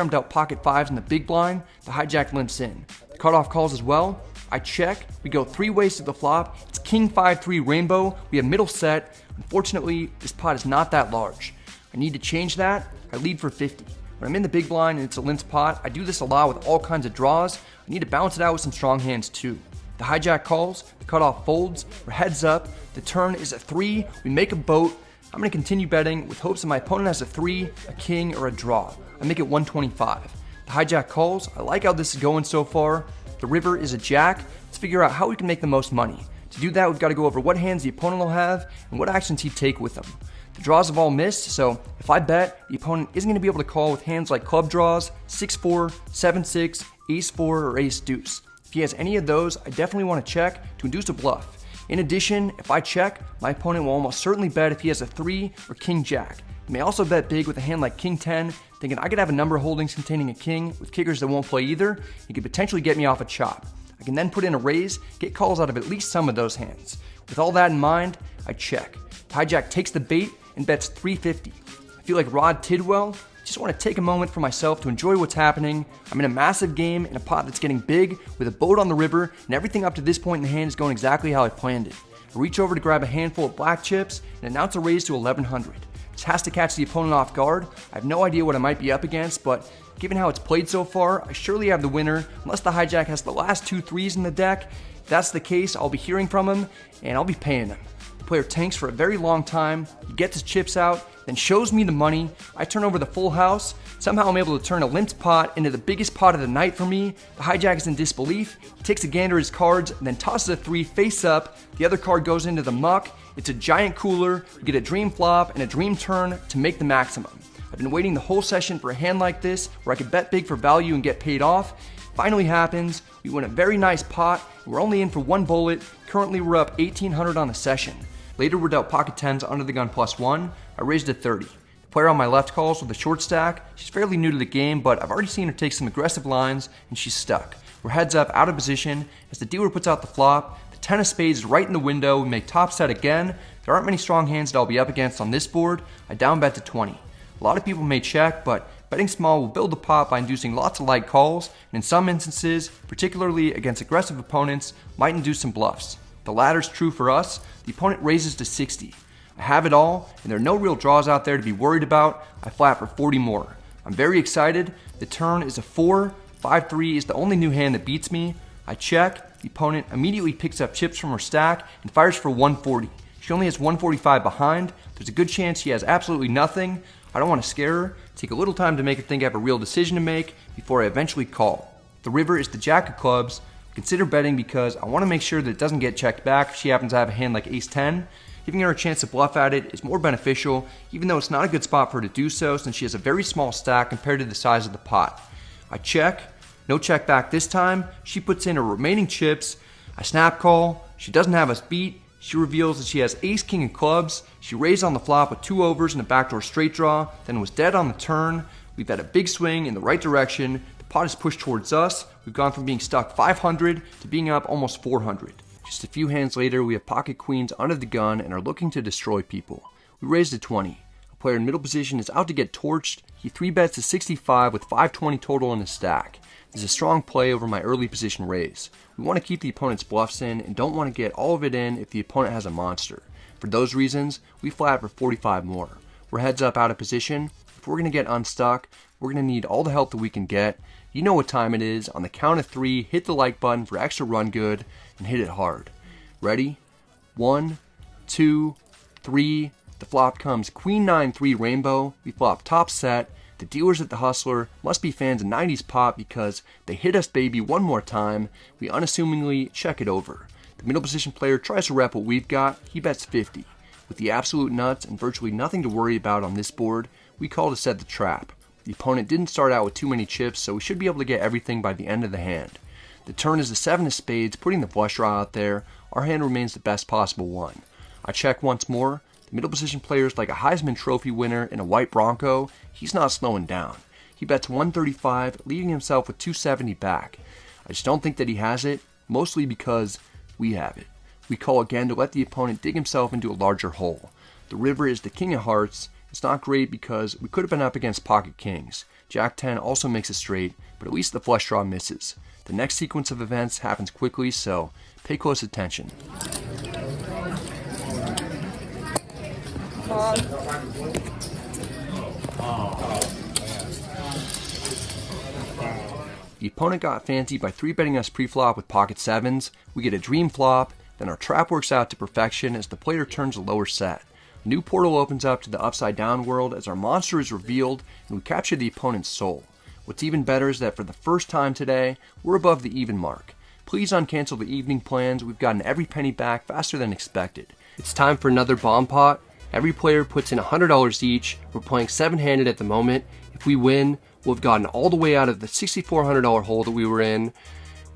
I'm dealt pocket fives in the big blind, the hijack limps in. The cutoff calls as well. I check, we go 3 ways to the flop. It's king 5-3 rainbow, we have middle set. Unfortunately, this pot is not that large. I need to change that, I lead for 50. When I'm in the big blind and it's a limp pot, I do this a lot with all kinds of draws. I need to balance it out with some strong hands too. The hijack calls, the cutoff folds, we're heads up, the turn is a 3, we make a boat. I'm going to continue betting with hopes that my opponent has a 3, a king, or a draw. I make it 125. The hijack calls, I like how this is going so far. The river is a jack. Let's figure out how we can make the most money. To do that, we've got to go over what hands the opponent will have and what actions he'd take with them. The draws have all missed, so if I bet, the opponent isn't going to be able to call with hands like club draws, 6-4, 7-6, ace-4, or ace-deuce. If he has any of those, I definitely want to check to induce a bluff. In addition, if I check, my opponent will almost certainly bet if he has a 3 or king-jack. He may also bet big with a hand like king-10, thinking I could have a number of holdings containing a king with kickers that won't play either. He could potentially get me off a chop. I can then put in a raise, get calls out of at least some of those hands. With all that in mind, I check. Hijack takes the bait and bets 350. I feel like Rod Tidwell. Just want to take a moment for myself to enjoy what's happening. I'm in a massive game in a pot that's getting big with a boat on the river, and everything up to this point in the hand is going exactly how I planned it. I reach over to grab a handful of black chips and announce a raise to 1100. This has to catch the opponent off guard. I have no idea what I might be up against, but given how it's played so far, I surely have the winner, unless the hijack has the last 2 3s in the deck. If that's the case, I'll be hearing from him, and I'll be paying him. The player tanks for a very long time, he gets his chips out, then shows me the money. I turn over the full house. Somehow I'm able to turn a limped pot into the biggest pot of the night for me. The hijack is in disbelief. He takes a gander at his cards and then tosses a 3 face up. The other card goes into the muck. It's a giant cooler. We get a dream flop and a dream turn to make the maximum. I've been waiting the whole session for a hand like this where I could bet big for value and get paid off. Finally happens. We win a very nice pot. We're only in for 1 bullet. Currently we're up 1800 on the session. Later we're dealt pocket 10s under the gun +1. I raised to 30. The player on my left calls with a short stack. She's fairly new to the game, but I've already seen her take some aggressive lines, and she's stuck. We're heads up, out of position. As the dealer puts out the flop, the 10 of spades is right in the window. We make top set again. There aren't many strong hands that I'll be up against on this board. I down bet to 20. A lot of people may check, but betting small will build the pot by inducing lots of light calls, and in some instances, particularly against aggressive opponents, might induce some bluffs. The latter's true for us. The opponent raises to 60. I have it all, and there are no real draws out there to be worried about. I flat for 40 more. I'm very excited. The turn is a 4. 5-3 is the only new hand that beats me. I check. The opponent immediately picks up chips from her stack and fires for 140. She only has 145 behind. There's a good chance she has absolutely nothing. I don't want to scare her. Take a little time to make her think I have a real decision to make before I eventually call. The river is the jack of clubs. Consider betting because I want to make sure that it doesn't get checked back if she happens to have a hand like ace-10. Giving her a chance to bluff at it is more beneficial, even though it's not a good spot for her to do so since she has a very small stack compared to the size of the pot. I check. No check back this time. She puts in her remaining chips. I snap call. She doesn't have us beat. She reveals that she has ace-king of clubs. She raised on the flop with 2 overs and a backdoor straight draw, then was dead on the turn. We've had a big swing in the right direction. The pot is pushed towards us. We've gone from being stuck 500 to being up almost 400. Just a few hands later, we have pocket queens under the gun and are looking to destroy people. We raise to 20. A player in middle position is out to get torched. He 3-bets to 65 with 520 total in his stack. This is a strong play over my early position raise. We want to keep the opponent's bluffs in and don't want to get all of it in if the opponent has a monster. For those reasons, we flat for 45 more. We're heads up out of position. If we're going to get unstuck, we're going to need all the help that we can get. You know what time it is. On the count of 3, hit the like button for extra run good and hit it hard. Ready? 1, 2, 3. The flop comes queen 9-3 rainbow. We flop top set. The dealers at the Hustler must be fans of 90s pop because they hit us baby one more time. We unassumingly check it over. The middle position player tries to rep what we've got. He bets 50. With the absolute nuts and virtually nothing to worry about on this board, we call to set the trap. The opponent didn't start out with too many chips, so we should be able to get everything by the end of the hand. The turn is the 7 of spades, putting the flush draw out there. Our hand remains the best possible one. I check once more. The middle position player is like a Heisman Trophy winner in a white Bronco. He's not slowing down. He bets 135, leaving himself with 270 back. I just don't think that he has it, mostly because we have it. We call again to let the opponent dig himself into a larger hole. The river is the king of hearts. It's not great because we could have been up against pocket kings. Jack 10 also makes a straight, but at least the flush draw misses. The next sequence of events happens quickly, so pay close attention. The opponent got fancy by 3-betting us pre-flop with pocket 7s. We get a dream flop, then our trap works out to perfection as the player turns a lower set. A new portal opens up to the upside down world as our monster is revealed and we capture the opponent's soul. What's even better is that for the first time today, we're above the even mark. Please uncancel the evening plans, we've gotten every penny back faster than expected. It's time for another bomb pot. Every player puts in $100 each. We're playing 7-handed at the moment. If we win, we'll have gotten all the way out of the $6,400 hole that we were in.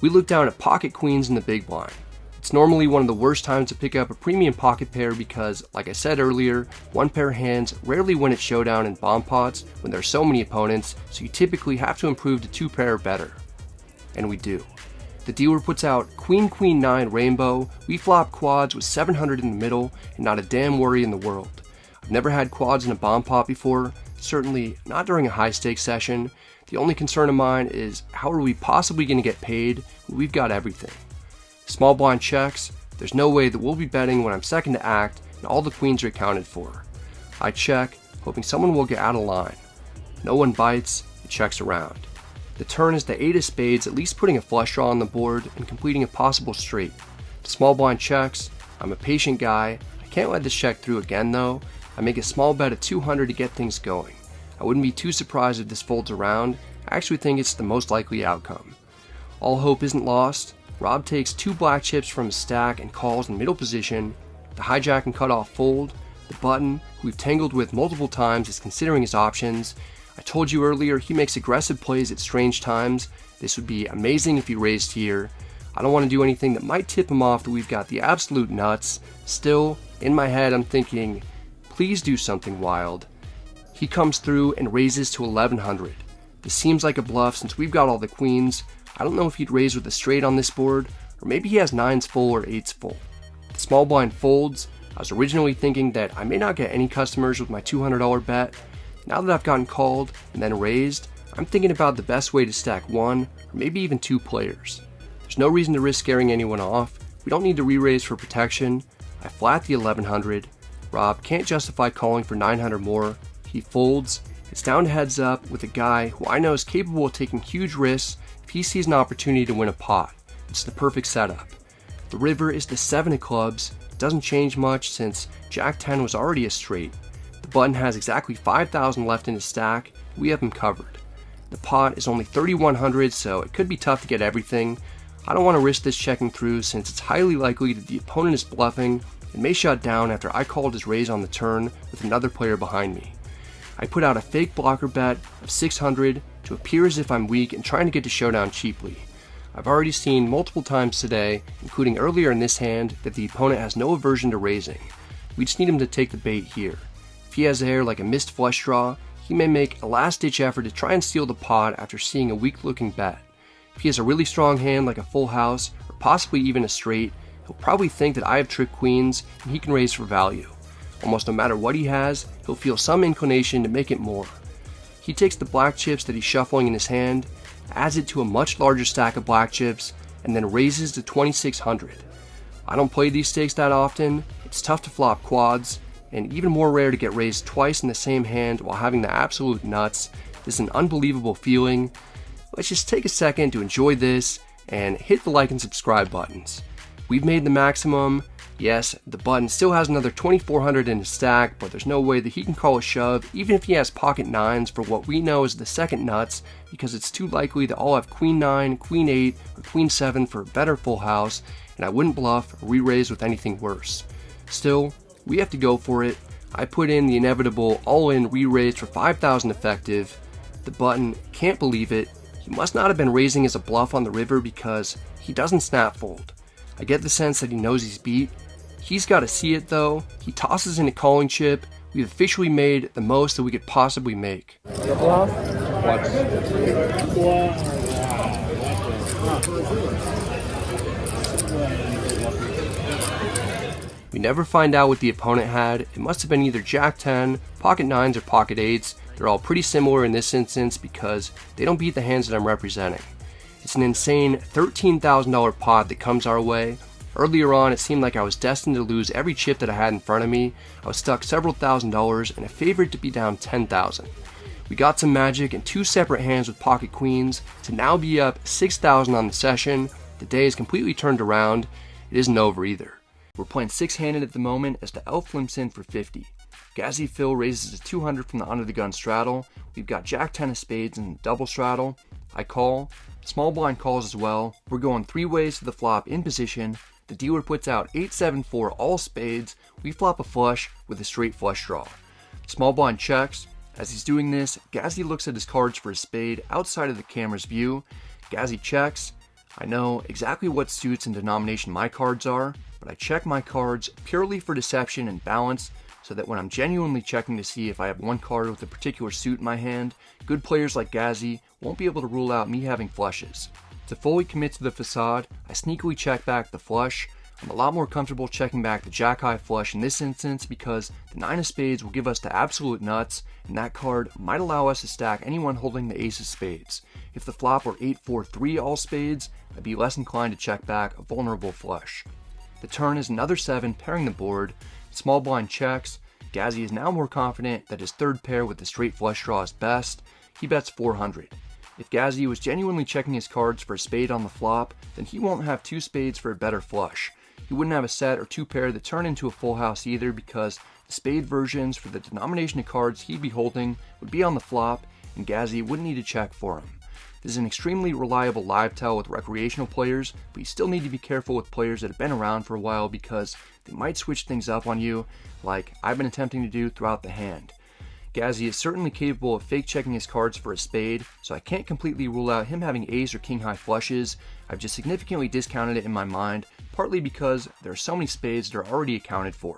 We look down at pocket queens in the big blind. It's normally one of the worst times to pick up a premium pocket pair because, like I said earlier, one pair of hands rarely win at showdown in bomb pots when there are so many opponents, so you typically have to improve to 2 pair or better. And we do. The dealer puts out Queen Queen 9 Rainbow. We flop quads with 700 in the middle and not a damn worry in the world. I've never had quads in a bomb pot before, certainly not during a high stakes session. The only concern of mine is how are we possibly going to get paid when we've got everything. Small blind checks. There's no way that we'll be betting when I'm second to act and all the queens are accounted for. I check, hoping someone will get out of line. No one bites, it checks around. The turn is the 8 of spades, at least putting a flush draw on the board and completing a possible straight. The small blind checks. I'm a patient guy. I can't let this check through again though. I make a small bet of 200 to get things going. I wouldn't be too surprised if this folds around. I actually think it's the most likely outcome. All hope isn't lost. Rob takes 2 black chips from his stack and calls in middle position. The hijack and cutoff fold. The button, who we've tangled with multiple times, is considering his options. I told you earlier he makes aggressive plays at strange times. This would be amazing if he raised here. I don't want to do anything that might tip him off that we've got the absolute nuts. Still, in my head I'm thinking, please do something wild. He comes through and raises to 1100. This seems like a bluff since we've got all the queens. I don't know if he'd raise with a straight on this board, or maybe he has 9s full or 8s full. The small blind folds. I was originally thinking that I may not get any customers with my $200 bet. Now that I've gotten called and then raised, I'm thinking about the best way to stack 1 or maybe even 2 players. There's no reason to risk scaring anyone off. We don't need to re-raise for protection. I flat the 1100. Rob can't justify calling for 900 more. He folds. It's down to heads up with a guy who I know is capable of taking huge risks if he sees an opportunity to win a pot. It's the perfect setup. The river is the 7 of clubs. It doesn't change much since Jack 10 was already a straight. The button has exactly 5,000 left in his stack. We have him covered. The pot is only 3,100, so it could be tough to get everything. I don't want to risk this checking through since it's highly likely that the opponent is bluffing and may shut down after I called his raise on the turn with another player behind me. I put out a fake blocker bet of 600 to appear as if I'm weak and trying to get to showdown cheaply. I've already seen multiple times today, including earlier in this hand, that the opponent has no aversion to raising. We just need him to take the bait here. If he has air like a missed flush draw, he may make a last-ditch effort to try and steal the pot after seeing a weak-looking bet. If he has a really strong hand like a full house, or possibly even a straight, he'll probably think that I have trick queens and he can raise for value. Almost no matter what he has, he'll feel some inclination to make it more. He takes the black chips that he's shuffling in his hand, adds it to a much larger stack of black chips, and then raises to 2,600. I don't play these stakes that often. It's tough to flop quads, and even more rare to get raised twice in the same hand while having the absolute nuts. This is an unbelievable feeling. Let's just take a second to enjoy this and hit the like and subscribe buttons. We've made the maximum. Yes, the button still has another 2,400 in his stack, but there's no way that he can call a shove even if he has pocket 9s for what we know is the second nuts, because it's too likely that I'll have queen 9, queen 8, or queen 7 for a better full house, and I wouldn't bluff or re-raise with anything worse. Still, we have to go for it. I put in the inevitable all-in re-raise for 5,000 effective. The button can't believe it. He must not have been raising as a bluff on the river because he doesn't snap fold. I get the sense that he knows he's beat. He's got to see it though. He tosses in a calling chip. We've officially made the most that we could possibly make. The bluff? We never find out what the opponent had. It must have been either Jack 10, pocket 9s, or pocket 8s. They're all pretty similar in this instance because they don't beat the hands that I'm representing. It's an insane $13,000 pot that comes our way. Earlier on, it seemed like I was destined to lose every chip that I had in front of me. I was stuck several $1,000s and a favorite to be down $10,000. We got some magic in 2 separate hands with pocket queens to now be up $6,000 on the session. The day is completely turned around. It isn't over either. We're playing 6-handed at the moment as the elf limps in for 50. Gazzy Phil raises a 200 from the under the gun straddle. We've got Jack 10 of spades in the double straddle. I call. Small blind calls as well. We're going 3 ways to the flop in position. The dealer puts out 8-7-4 all spades. We flop a flush with a straight flush draw. Small blind checks. As he's doing this, Gazzy looks at his cards for a spade outside of the camera's view. Gazzy checks. I know exactly what suits and denomination my cards are, but I check my cards purely for deception and balance so that when I'm genuinely checking to see if I have one card with a particular suit in my hand, good players like Gazzy won't be able to rule out me having flushes. To fully commit to the facade, I sneakily check back the flush. I'm a lot more comfortable checking back the jack high flush in this instance because the 9 of spades will give us the absolute nuts, and that card might allow us to stack anyone holding the ace of spades. If the flop were 8-4-3 all spades, I'd be less inclined to check back a vulnerable flush. The turn is another 7 pairing the board. Small blind checks. Gazzy is now more confident that his third pair with the straight flush draw is best. He bets 400. If Gazzy was genuinely checking his cards for a spade on the flop, then he won't have 2 spades for a better flush. He wouldn't have a set or 2 pair that turn into a full house either because the spade versions for the denomination of cards he'd be holding would be on the flop and Gazzy wouldn't need to check for him. This is an extremely reliable live tell with recreational players, but you still need to be careful with players that have been around for a while because they might switch things up on you, like I've been attempting to do throughout the hand. Gazzy is certainly capable of fake checking his cards for a spade, so I can't completely rule out him having ace or king high flushes. I've just significantly discounted it in my mind, partly because there are so many spades that are already accounted for.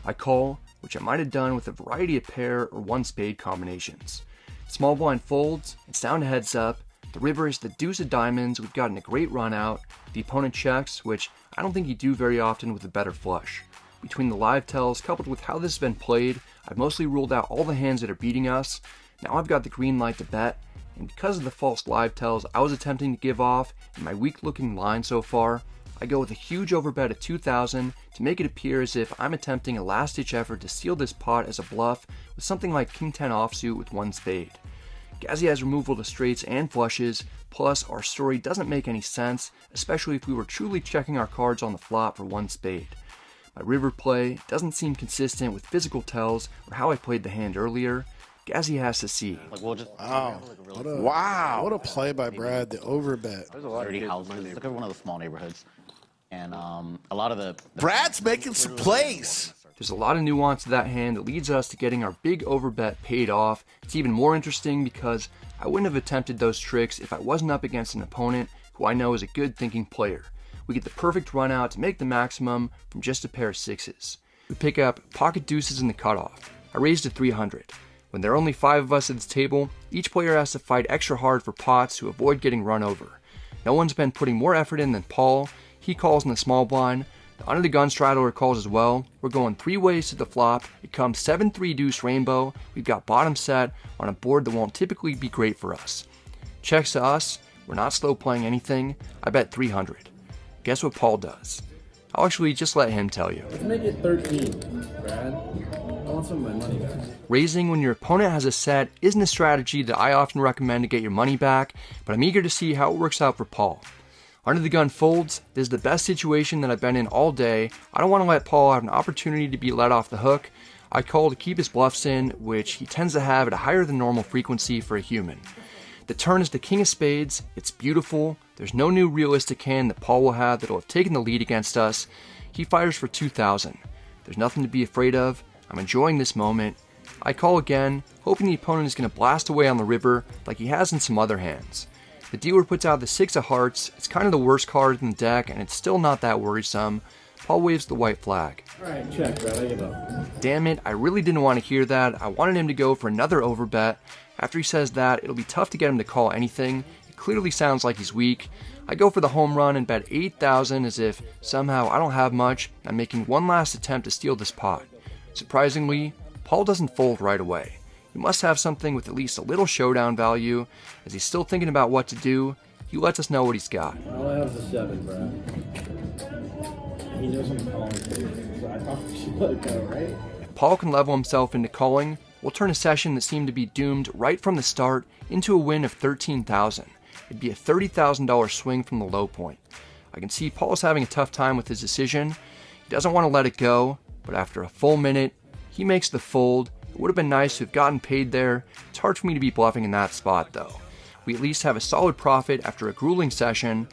I call, which I might have done with a variety of pair or 1 spade combinations. Small blind folds, it's down to heads up. The river is the deuce of diamonds. We've gotten a great run out. The opponent checks, which I don't think you do very often with a better flush. Between the live tells coupled with how this has been played, I've mostly ruled out all the hands that are beating us. Now I've got the green light to bet, and because of the false live tells I was attempting to give off and my weak looking line so far, I go with a huge overbet of 2,000 to make it appear as if I'm attempting a last ditch effort to seal this pot as a bluff with something like king 10 offsuit with 1 spade. Gazzy has removal to straights and flushes, plus our story doesn't make any sense, especially if we were truly checking our cards on the flop for 1 spade. My river play doesn't seem consistent with physical tells or how I played the hand earlier. Gazzy has to see. Wow. What a play by Brad, the overbet. There's a lot of dirty houses. Look at one of the small neighborhoods. And a lot of the Brad's making some plays. There's a lot of nuance to that hand that leads us to getting our big overbet paid off. It's even more interesting because I wouldn't have attempted those tricks if I wasn't up against an opponent who I know is a good thinking player. We get the perfect run out to make the maximum from just a pair of 6s. We pick up pocket deuces in the cutoff. I raised to 300. When there are only 5 of us at this table, each player has to fight extra hard for pots to avoid getting run over. No one's been putting more effort in than Paul. He calls in the small blind. The under the gun straddler calls as well. We're going 3 ways to the flop. It comes 7-3 deuce rainbow. We've got bottom set on a board that won't typically be great for us. Checks to us. We're not slow playing anything. I bet 300. Guess what Paul does? I'll actually just let him tell you. Let's make it 13, Brad. I want some of my money back. Raising when your opponent has a set isn't a strategy that I often recommend to get your money back, but I'm eager to see how it works out for Paul. Under the gun folds. This is the best situation that I've been in all day. I don't want to let Paul have an opportunity to be let off the hook. I call to keep his bluffs in, which he tends to have at a higher than normal frequency for a human. The turn is the king of spades. It's beautiful. There's no new realistic hand that Paul will have that'll have taken the lead against us. He fires for 2,000. There's nothing to be afraid of. I'm enjoying this moment. I call again, hoping the opponent is going to blast away on the river like he has in some other hands. The dealer puts out the 6 of hearts. It's kind of the worst card in the deck, and it's still not that worrisome. Paul waves the white flag. Alright, check, Brad. I give up. Damn it, I really didn't want to hear that. I wanted him to go for another overbet. After he says that, it'll be tough to get him to call anything. It clearly sounds like he's weak. I go for the home run and bet 8,000 as if somehow I don't have much. I'm making one last attempt to steal this pot. Surprisingly, Paul doesn't fold right away. He He must have something with at least a little showdown value. As he's still thinking about what to do, he lets us know what he's got. All I have is a 7, Brad. He knows I'm calling too, so I thought we should let it go, right? If Paul can level himself into calling, we'll turn a session that seemed to be doomed right from the start into a win of $13,000. It'd be a $30,000 swing from the low point. I can see Paul's having a tough time with his decision. He doesn't want to let it go, but after a full minute, he makes the fold. It would have been nice to have gotten paid there. It's hard for me to be bluffing in that spot though. We at least have a solid profit after a grueling session.